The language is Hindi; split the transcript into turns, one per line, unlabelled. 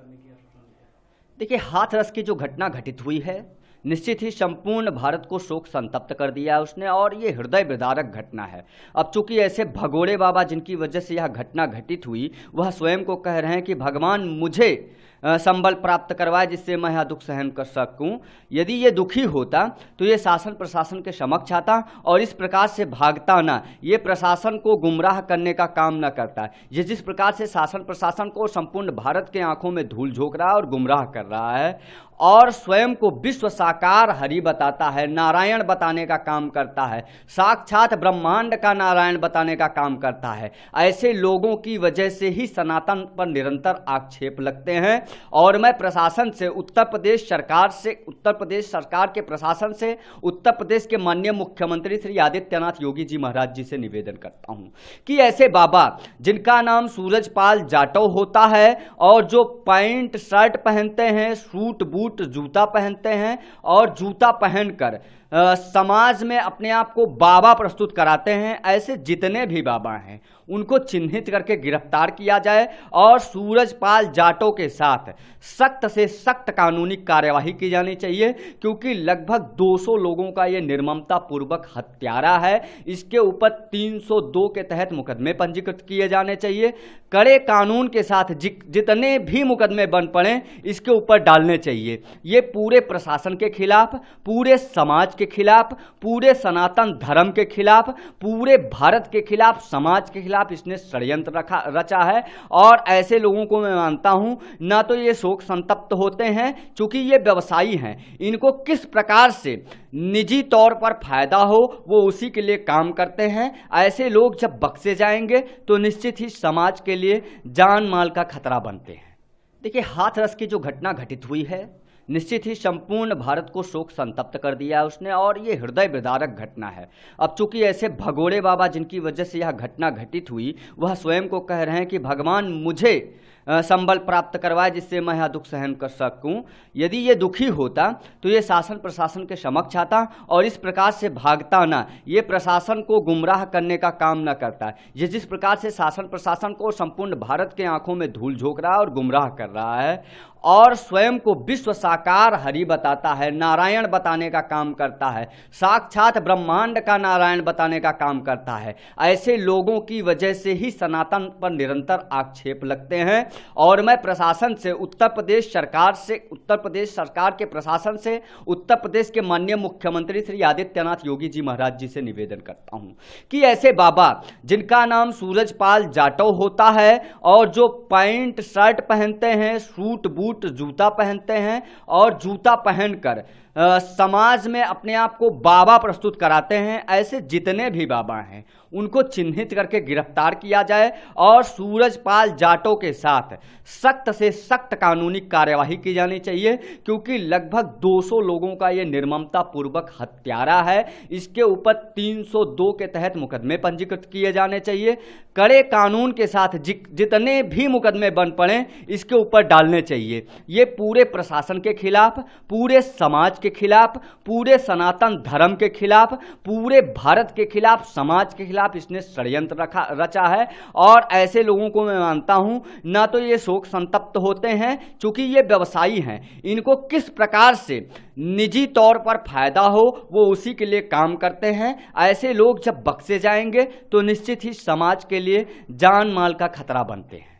करने की आश्वासन दिया।
देखिए, हाथरस की जो घटना घटित हुई है, निश्चित ही संपूर्ण भारत को शोक संतप्त कर दिया है उसने, और ये हृदय विदारक घटना है। अब चूंकि ऐसे भगोड़े बाबा जिनकी वजह से यह घटना घटित हुई, वह स्वयं को कह रहे हैं कि भगवान मुझे संबल प्राप्त करवाए जिससे मैं यह दुख सहन कर सकूं। यदि ये दुखी होता तो ये शासन प्रशासन के समक्ष आता और इस प्रकार से भागता ना, ये प्रशासन को गुमराह करने का काम न करता। ये जिस प्रकार से शासन प्रशासन को संपूर्ण भारत के आंखों में धूल झोंक रहा है और गुमराह कर रहा है और स्वयं को विश्व साकार हरि बताता है, नारायण बताने का काम करता है, साक्षात ब्रह्मांड का नारायण बताने का काम करता है, ऐसे लोगों की वजह से ही सनातन पर निरंतर आक्षेप लगते हैं। और मैं प्रशासन से, उत्तर प्रदेश सरकार से, उत्तर प्रदेश सरकार के प्रशासन से, उत्तर प्रदेश के माननीय मुख्यमंत्री श्री आदित्यनाथ योगी जी महाराज जी से निवेदन करता हूं कि ऐसे बाबा जिनका नाम सूरजपाल जाटव होता है और जो पैंट शर्ट पहनते हैं, सूट बूट जूता पहनते हैं और जूता पहनकर समाज में अपने आप को बाबा प्रस्तुत कराते हैं, ऐसे जितने भी बाबा हैं उनको चिन्हित करके गिरफ्तार किया जाए और सूरजपाल जाटव के साथ सख्त से सख्त कानूनी कार्यवाही की जानी चाहिए, क्योंकि लगभग 200 लोगों का ये निर्ममता पूर्वक हत्यारा है। इसके ऊपर 302 के तहत मुकदमे पंजीकृत किए जाने चाहिए। कड़े कानून के साथ जितने भी मुकदमे बन पड़े इसके ऊपर डालने चाहिए। ये पूरे प्रशासन के खिलाफ, पूरे समाज के खिलाफ, पूरे सनातन धर्म के खिलाफ, पूरे भारत के खिलाफ, समाज के खिलाफ इसने षड्यंत्र रचा है। और ऐसे लोगों को मैं मानता हूं ना तो ये शोक संतप्त होते हैं, चूंकि ये व्यवसायी हैं, इनको किस प्रकार से निजी तौर पर फायदा हो वो उसी के लिए काम करते हैं। ऐसे लोग जब बख्शे जाएंगे तो निश्चित ही समाज के लिए जान माल का खतरा बनते हैं। देखिए, हाथरस की जो घटना घटित हुई है, निश्चित ही संपूर्ण भारत को शोक संतप्त कर दिया है उसने, और ये हृदय विदारक घटना है। अब चूंकि ऐसे भगोड़े बाबा जिनकी वजह से यह घटना घटित हुई, वह स्वयं को कह रहे हैं कि भगवान मुझे संबल प्राप्त करवाए जिससे मैं यह दुख सहन कर सकूं। यदि ये दुखी होता तो ये शासन प्रशासन के समक्ष आता और इस प्रकार से भागता ना, ये प्रशासन को गुमराह करने का काम न करता। ये जिस प्रकार से शासन प्रशासन को संपूर्ण भारत के आंखों में धूल झोंक रहा है और गुमराह कर रहा है और स्वयं को विश्व साकार हरि बताता है, नारायण बताने का काम करता है, साक्षात ब्रह्मांड का नारायण बताने का काम करता है, ऐसे लोगों की वजह से ही सनातन पर निरंतर आक्षेप लगते हैं। और मैं प्रशासन से, उत्तर प्रदेश सरकार के प्रशासन से, उत्तर प्रदेश के माननीय मुख्यमंत्री श्री आदित्यनाथ योगी जी महाराज जी से निवेदन करता हूं कि ऐसे बाबा जिनका नाम सूरजपाल जाटव होता है और जो पैंट शर्ट पहनते हैं, सूट बूट जूता पहनते हैं और जूता पहनकर समाज में अपने आप को बाबा प्रस्तुत कराते हैं, ऐसे जितने भी बाबा हैं उनको चिन्हित करके गिरफ्तार किया जाए और सूरजपाल जाटव के साथ सख्त से सख्त कानूनी कार्यवाही की जानी चाहिए, क्योंकि लगभग 200 लोगों का ये निर्ममता पूर्वक हत्यारा है। इसके ऊपर 302 के तहत मुकदमे पंजीकृत किए जाने चाहिए। कड़े कानून के साथ जितने भी मुकदमे बन पड़े इसके ऊपर डालने चाहिए। ये पूरे प्रशासन के खिलाफ, पूरे समाज के खिलाफ, पूरे सनातन धर्म के खिलाफ, पूरे भारत के खिलाफ, समाज के खिलाफ इसने षड्यंत्र रचा है। और ऐसे लोगों को मैं मानता हूं ना तो ये शोक संतप्त होते हैं, चूंकि ये व्यवसायी हैं, इनको किस प्रकार से निजी तौर पर फायदा हो वो उसी के लिए काम करते हैं। ऐसे लोग जब बख्शे जाएंगे तो निश्चित ही समाज के लिए जान माल का खतरा बनते हैं।